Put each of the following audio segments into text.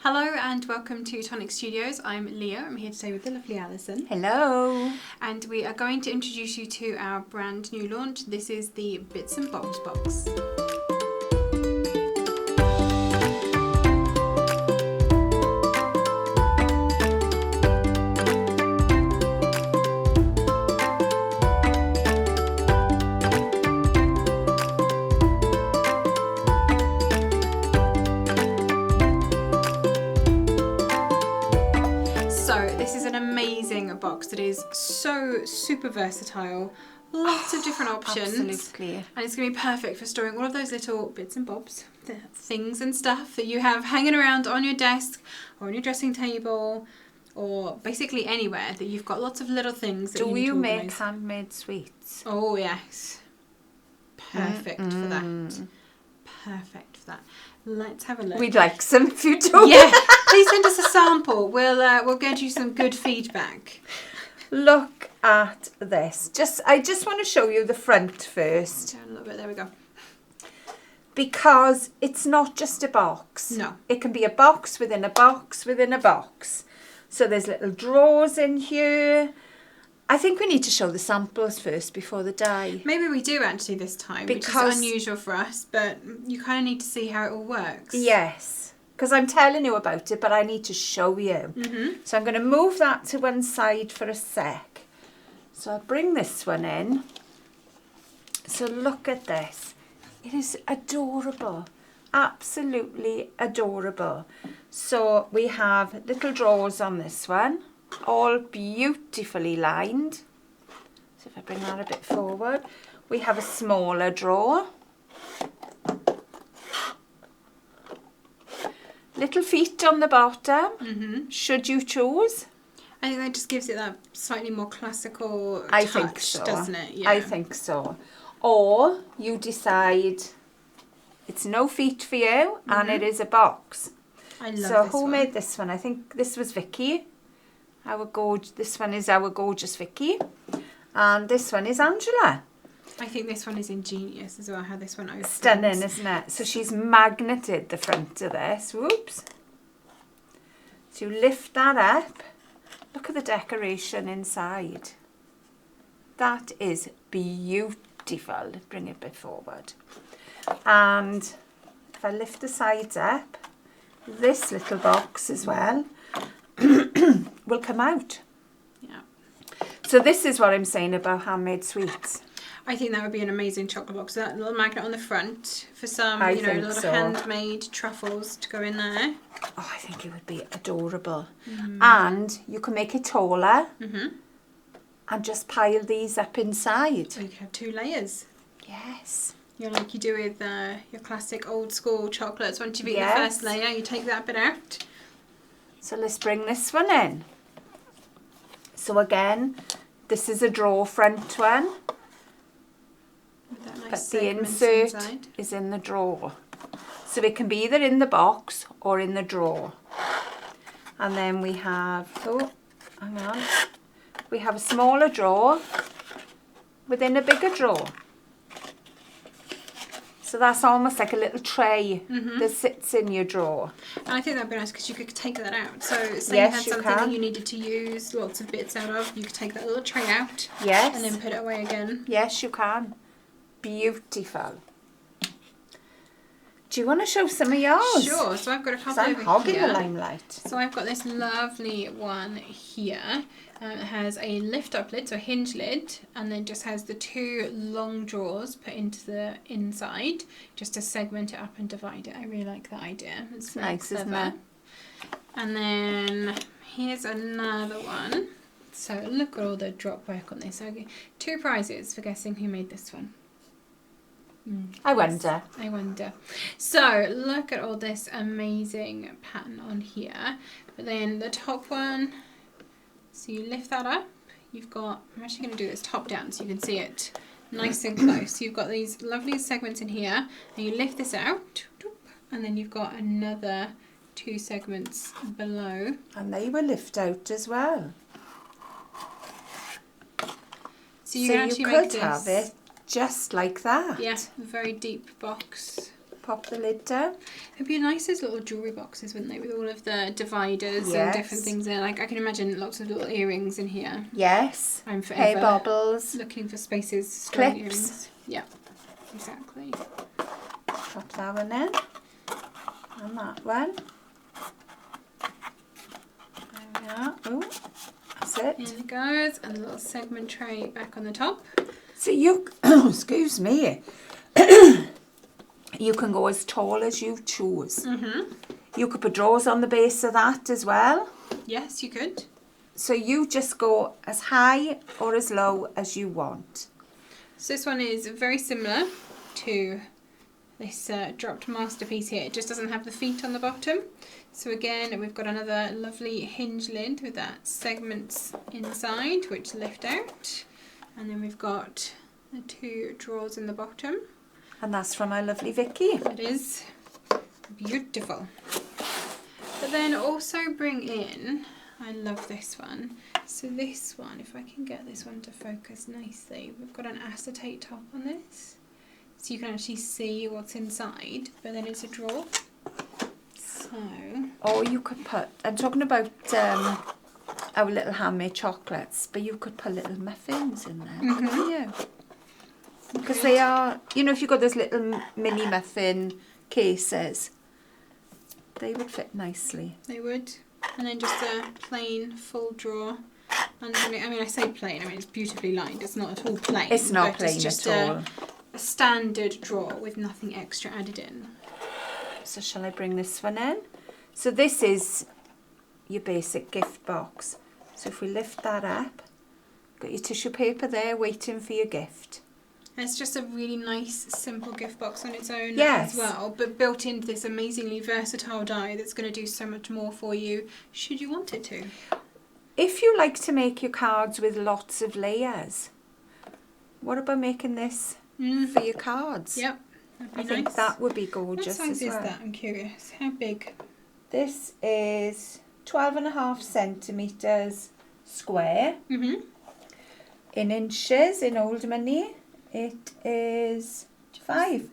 Hello and welcome to Tonic Studios. I'm Leo. I'm here today with the lovely Alison. Hello. And we are going to introduce you to our brand new launch. This is the Bits and Bobs box. So this is an amazing box that is so super versatile, lots of different options. Absolutely. And it's going to be perfect for storing all of those little bits and bobs, the things and stuff that you have hanging around on your desk or on your dressing table or basically anywhere that you've got lots of little things that you need to Do you make organise. handmade sweets? Oh yes. Perfect for that. Perfect for that. Let's have a look. We'd like some if you do. Yeah, please send us a sample. We'll get you some good feedback. Look at this. I just want to show you the front first. Down a little bit. There we go. Because it's not just a box. No. It can be a box within a box within a box. So there's little drawers in here. I think we need to show the samples first before the die. Maybe we do actually this time, which is unusual for us, but you kind of need to see how it all works. Yes, because I'm telling you about it, but I need to show you. So I'm going to move that to one side for a sec. So I'll bring this one in. So look at this. It is adorable. Absolutely adorable. So we have little drawers on this one, all beautifully lined. So if I bring that a bit forward, we have a smaller drawer. Little feet on the bottom, should you choose. I think that just gives it that slightly more classical touch, I think so. doesn't it? Yeah. I think so. Or you decide it's no feet for you and it is a box. I love So this who one. made this one? I think this was Vicky. This one is our gorgeous Vicky. And this one is Angela. I think this one is ingenious as well, how this one opens. Stunning, isn't it? So she's magneted the front of this. Whoops. So you lift that up. Look at the decoration inside. That is beautiful. Bring it a bit forward. And if I lift the sides up, this little box as well will come out. Yeah. So this is what I'm saying about handmade sweets. I think that would be an amazing chocolate box. That little magnet on the front for some, I little think so. handmade truffles to go in there. Oh, I think it would be adorable. And you can make it taller and just pile these up inside. So you could have 2 layers. Yes. Like you do with your classic old school chocolates. Once you've eaten the Yes. first layer, you take that bit out. So let's bring this one in. So again, this is a drawer front one, With that nice but the segments insert inside. is in the drawer. So it can be either in the box or in the drawer. And then we have, hang on, we have a smaller drawer within a bigger drawer. So that's almost like a little tray that sits in your drawer. And I think that'd be nice because you could take that out. So say Yes, you you had something can. that you needed to use lots of bits out of, you could take that little tray out Yes. and then put it away again. Yes, you can. Beautiful. Do you want to show some of yours? Sure, so I've got a 'Cause couple I'm over hogging here. the limelight. So I've got this lovely one here. It has a lift-up lid, so a hinge lid, and then just has the 2 long drawers put into the inside, just to segment it up and divide it. I really like that idea. It's very Nice, isn't clever. it? And then here's another one. So look at all the drop work on this. Okay, 2 prizes for guessing who made this one. I wonder. I wonder. So look at all this amazing pattern on here. But then the top one, so you lift that up. You've got, I'm actually going to do this top down so you can see it nice and close. You've got these lovely segments in here. And you lift this out. And then you've got another 2 segments below. And they will lift out as well. So you can actually could make this, have it just like that. yeah, a very deep box. pop the lid down. It'd be nice as little jewellery boxes, wouldn't they, with all of the dividers and Yes. different things there. Like I can imagine lots of little earrings in here. Yes. I'm Hair forever bobbles. looking for spaces, storing Clips. earrings. Yeah, exactly. Pop that one in. And that one. There we are. Oh, that's it. In it goes, and a little segment tray back on the top. So you, excuse me, you can go as tall as you choose. You could put drawers on the base of that as well. Yes, you could. So you just go as high or as low as you want. So this one is very similar to this dropped masterpiece here. It just doesn't have the feet on the bottom. So again, we've got another lovely hinge lid with that segments inside which lift out. And then we've got the 2 drawers in the bottom. And that's from our lovely Vicky. It is beautiful. But then also bring in, I love this one. So this one, if I can get this one to focus nicely, we've got an acetate top on this. So you can actually see what's inside, but then it's a drawer. So. Or you could put, I'm talking about our little handmade chocolates, but you could put little muffins in there, couldn't you? Because they are, you know, if you've got those little mini muffin cases, they would fit nicely. They would. And then just a plain full drawer underneath. I mean, I say plain, I mean it's beautifully lined. It's not at all plain. It's not but plain it's just at all. A standard drawer with nothing extra added in. So shall I bring this one in? So this is your basic gift box. So if we lift that up, got your tissue paper there waiting for your gift. And it's just a really nice, simple gift box on its own Yes. as well, but built into this amazingly versatile die that's going to do so much more for you, should you want it to. If you like to make your cards with lots of layers, what about making this for your cards? Yep, that'd be I think nice. that would be gorgeous What size as is well. that? I'm curious. How big? This is 12.5 centimetres square. Mm-hmm. In inches, in old money, it is 5.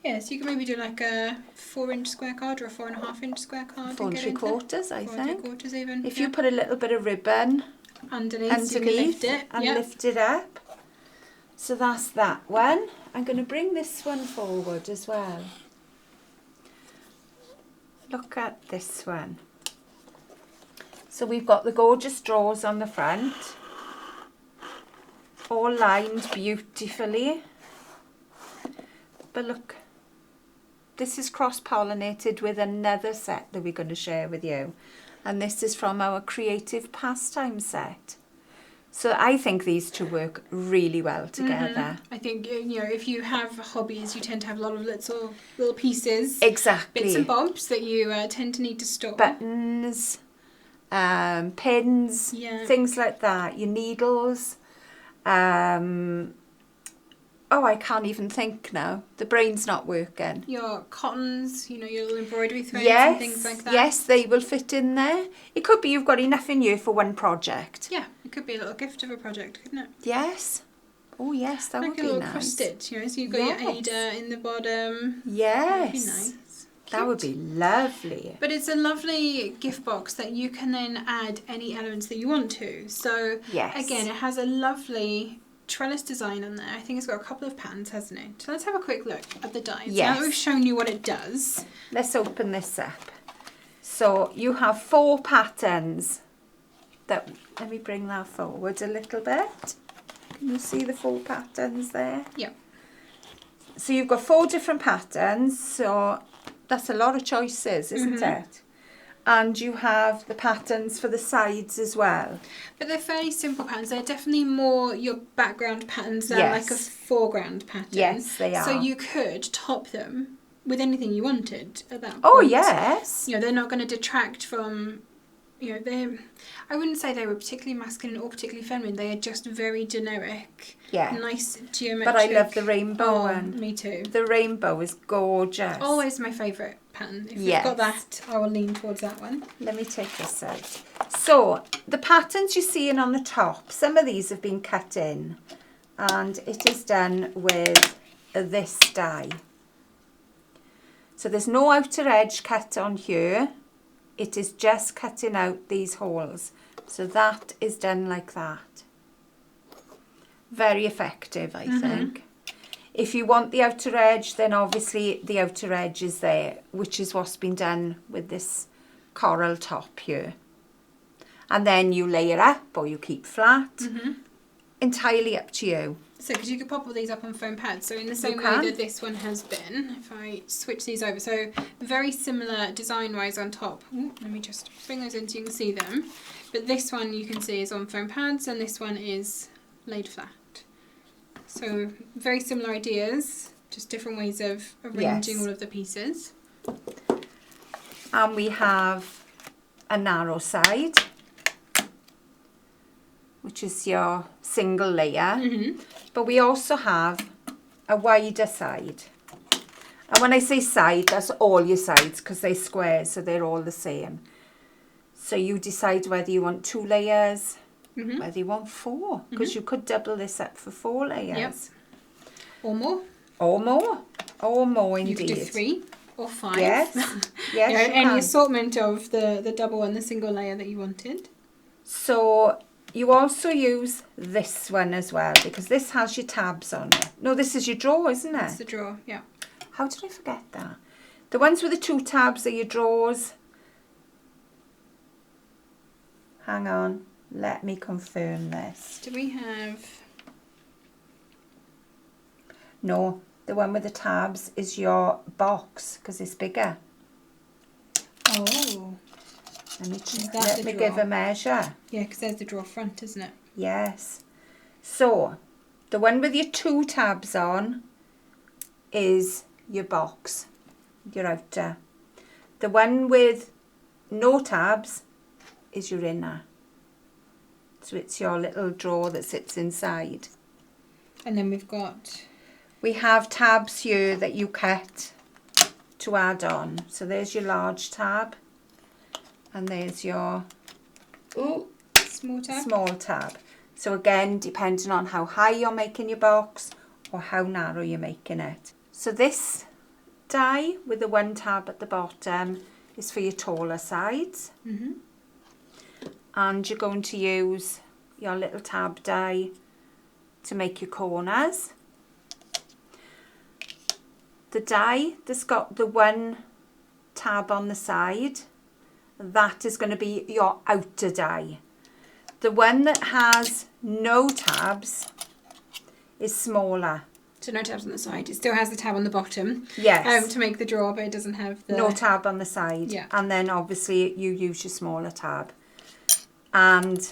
Yeah, so you can maybe do like a 4-inch square card or a 4.5-inch square card. 4 and get into 3/4, I 4 think. 3/4 even. If you put a little bit of ribbon underneath so you can lift it. and Yep. lift it up. So that's that one. I'm going to bring this one forward as well. Look at this one. So we've got the gorgeous drawers on the front, all lined beautifully. But look, this is cross-pollinated with another set that we're going to share with you. And this is from our creative pastime set. So I think these two work really well together. I think, you know, if you have hobbies, you tend to have a lot of little pieces. Exactly. Bits and bobs that you tend to need to store. Buttons, pins, Yeah. things like that. Your needles. Oh, I can't even think now. The brain's not working. Your cottons, you know, your little embroidery threads Yes, and things like that. yes, they will fit in there. It could be you've got enough in you for one project. Yeah, it could be a little gift of a project, couldn't it? Yes. Oh, yes, that Like would a be little nice. cross stitch, you know, so you've got Yes. your Ada in the bottom. Yes. That would be nice. That would be lovely. But it's a lovely gift box that you can then add any elements that you want to. So Yes. again, it has a lovely trellis design on there. I think it's got a couple of patterns, hasn't it? So let's have a quick look at the dies. Yes. Now that we've shown you what it does. Let's open this up. So you have 4 patterns. Let me bring that forward a little bit. Can you see the 4 patterns there? Yeah. So you've got 4 different patterns. So that's a lot of choices, isn't it? And you have the patterns for the sides as well. But they're fairly simple patterns. They're definitely more your background patterns than Yes. like a foreground pattern. Yes, they So are. you could top them with anything you wanted at that point. Oh, yes. You know, they're not going to detract from, you know, I wouldn't say they were particularly masculine or particularly feminine. They are just very generic. Yeah. Nice geometric. But I love the rainbow one. Me too. The rainbow is gorgeous. Always my favourite pattern. If Yes. you've got that, I will lean towards that one. Let me take this out. So the patterns you're seeing on the top, some of these have been cut in and it is done with this die. So there's no outer edge cut on here. It is just cutting out these holes. So that is done like that. Very effective, I think. If you want the outer edge, then obviously the outer edge is there, which is what's been done with this coral top here. And then you layer up or you keep flat. Entirely up to you. So, because you could pop all these up on foam pads. So in the same way that this one has been, if I switch these over, so very similar design-wise on top. Ooh, let me just bring those in so you can see them. But this one you can see is on foam pads, and this one is laid flat. So very similar ideas, just different ways of arranging all of the pieces. And we have a narrow side, which is your single layer. But we also have a wider side. And when I say side, that's all your sides because they're squares, so they're all the same. So you decide whether you want 2 layers, whether you want 4, because you could double this up for 4 layers. Yep. Or more. Or more. Or more indeed. You could do 3 or 5. Yes. Yes, you know, you any can. assortment of the double and the single layer that you wanted. So you also use this one as well, because this has your tabs on it. No, this is your drawer, isn't it? That's the drawer, yeah. How did I forget that? The ones with the 2 tabs are your drawers. Hang on, let me confirm this. Do we have... No, the one with the tabs is your box, because it's bigger. Oh. Let me give a measure. Yeah, because there's the drawer front, isn't it? Yes. So, the one with your 2 tabs on is your box, your outer. The one with no tabs is your inner. So it's your little drawer that sits inside. And then we've got... We have tabs here that you cut to add on. So there's your large tab. And there's your small tab. Small tab. So again, depending on how high you're making your box or how narrow you're making it. So this die with the 1 tab at the bottom is for your taller sides. And you're going to use your little tab die to make your corners. The die that's got the 1 tab on the side, that is going to be your outer die. The one that has no tabs is smaller. So no tabs on the side. It still has the tab on the bottom. Yes. To make the drawer, but it doesn't have the... No tab on the side. Yeah. And then obviously you use your smaller tab. And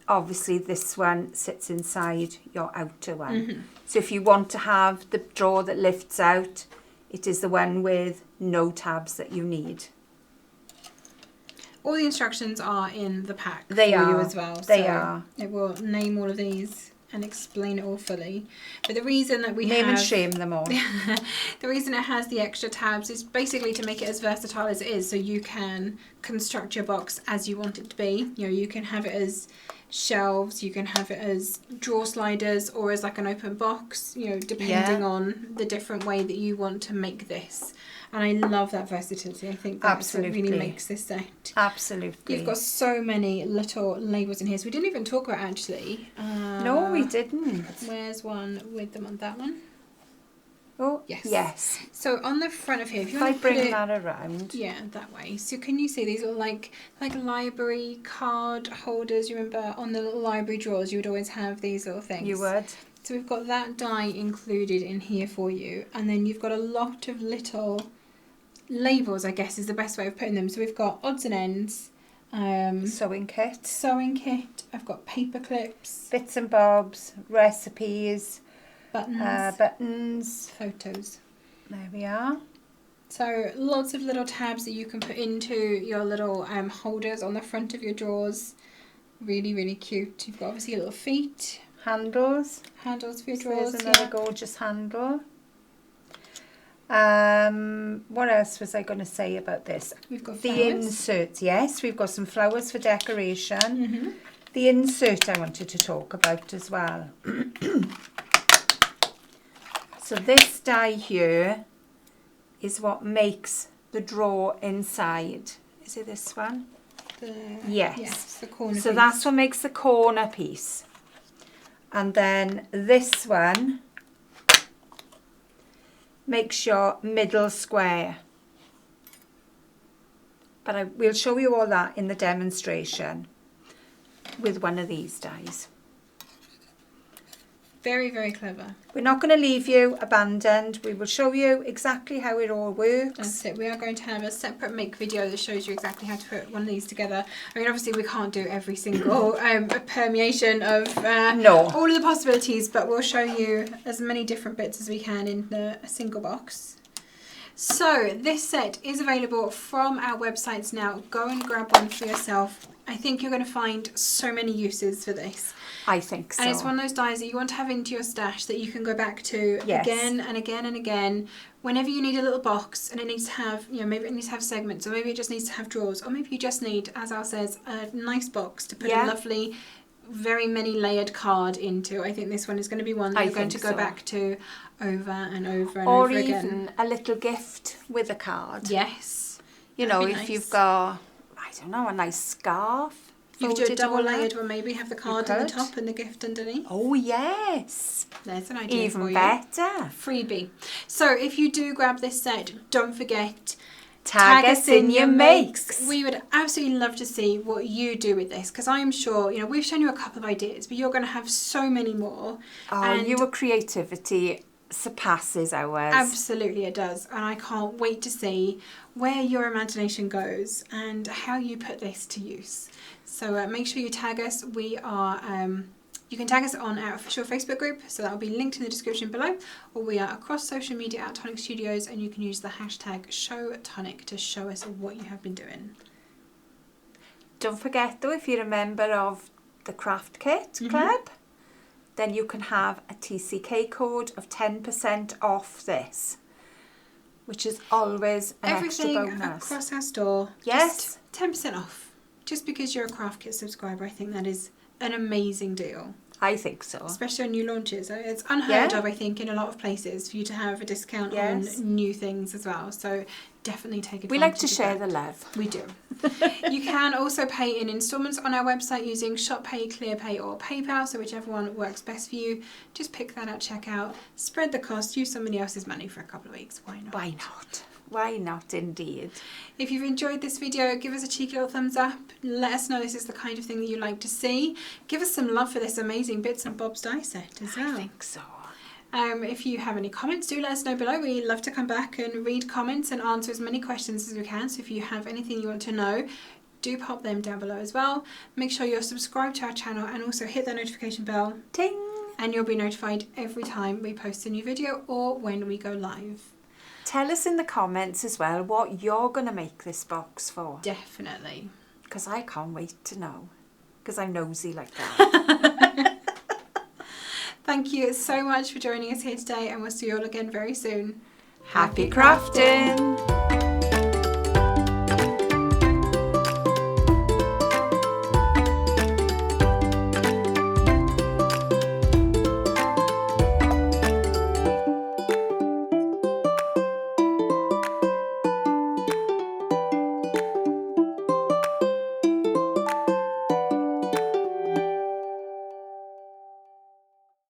obviously this one sits inside your outer one. So if you want to have the drawer that lifts out, it is the one with no tabs that you need. All the instructions are in the pack They for are. you as well. They so are. It will name all of these and explain it all fully. But the reason that we Name have... and shame them all. The reason it has the extra tabs is basically to make it as versatile as it is, so you can construct your box as you want it to be. You know, you can have it as shelves, you can have it as drawer sliders, or as like an open box, you know, depending on the different way that you want to make this. And I love that versatility. I think that's what really makes this set. Absolutely. You've got so many little labels in here. So we didn't even talk about actually. No, we didn't. Where's one with them on that one? Oh, Yes. yes. So on the front of here, if you If I want to put bring it, that around. yeah, that way. So can you see these are like library card holders? You remember on the little library drawers, you would always have these little things. You would. So we've got that die included in here for you, and then you've got a lot of little labels, I guess is the best way of putting them. So we've got odds and ends, Sewing kit. sewing kit. I've got paper clips, Bits and bobs. Recipes. buttons, Buttons. photos. There we are. So lots of little tabs that you can put into your little holders on the front of your drawers. Really, really cute. You've got obviously your little feet, Handles. handles for your So drawers. there's another Yeah. gorgeous handle. What else was I going to say about this? We've got The flowers. insert, yes, we've got some flowers for decoration. Mm-hmm. The insert I wanted to talk about as well. So this die here is what makes the drawer inside. Is it this one? Yes, the corner so piece. that's what makes the corner piece. And then this one makes your middle square. But we'll show you all that in the demonstration with one of these dies. Very, very clever. We're not going to leave you abandoned. We will show you exactly how it all works. That's it. We are going to have a separate make video that shows you exactly how to put one of these together. I mean, obviously we can't do every single permeation of all of the possibilities, but we'll show you as many different bits as we can in a single box. So this set is available from our websites now. Go and grab one for yourself. I think you're going to find so many uses for this. I think so. And it's one of those dies that you want to have into your stash that you can go back to again and again and again. Whenever you need a little box and it needs to have, you know, maybe it needs to have segments, or maybe it just needs to have drawers, or maybe you just need, as Al says, a nice box to put a lovely, very many layered card into. I think this one is going to be one that you're going to go back to over and over and over again. Or even a little gift with a card. Yes. You know, if you've got, I don't know, a nice scarf. You could do a double layered one, maybe have the card on the top and the gift underneath. Oh yes, there's an idea even for you. better. Freebie. So if you do grab this set, don't forget, tag us in your makes. We would absolutely love to see what you do with this, because I am sure, you know, we've shown you a couple of ideas, but you're going to have so many more. Oh, and your creativity surpasses ours. Absolutely it does, and I can't wait to see where your imagination goes and how you put this to use. So make sure you tag us. We are you can tag us on our official Facebook group, so that will be linked in the description below, or we are across social media at Tonic Studios, and you can use the hashtag #ShowTonic to show us what you have been doing. Don't forget though, if you're a member of the Craft Kit Club, then you can have a TCK code of 10% off this, which is always an extra bonus. Everything across our store, yes, 10% off. Just because you're a Craft Kit subscriber, I think that is an amazing deal. I think so. Especially on new launches. It's unheard of, I think, in a lot of places for you to have a discount on new things as well. So definitely take advantage. We like to share the love. We do. You can also pay in instalments on our website using ShopPay, ClearPay or PayPal. So whichever one works best for you, just pick that at checkout. Spread the cost. Use somebody else's money for a couple of weeks. Why not? Why not? Why not indeed? If you've enjoyed this video, give us a cheeky little thumbs up. Let us know this is the kind of thing that you like to see. Give us some love for this amazing Bits and Bobs die set as well. I think so. If you have any comments, do let us know below. We love to come back and read comments and answer as many questions as we can. So if you have anything you want to know, do pop them down below as well. Make sure you're subscribed to our channel and also hit that notification bell. Ting! And you'll be notified every time we post a new video or when we go live. Tell us in the comments as well what you're going to make this box for. Definitely. Because I can't wait to know. Because I'm nosy like that. Thank you so much for joining us here today, and we'll see you all again very soon. Happy crafting!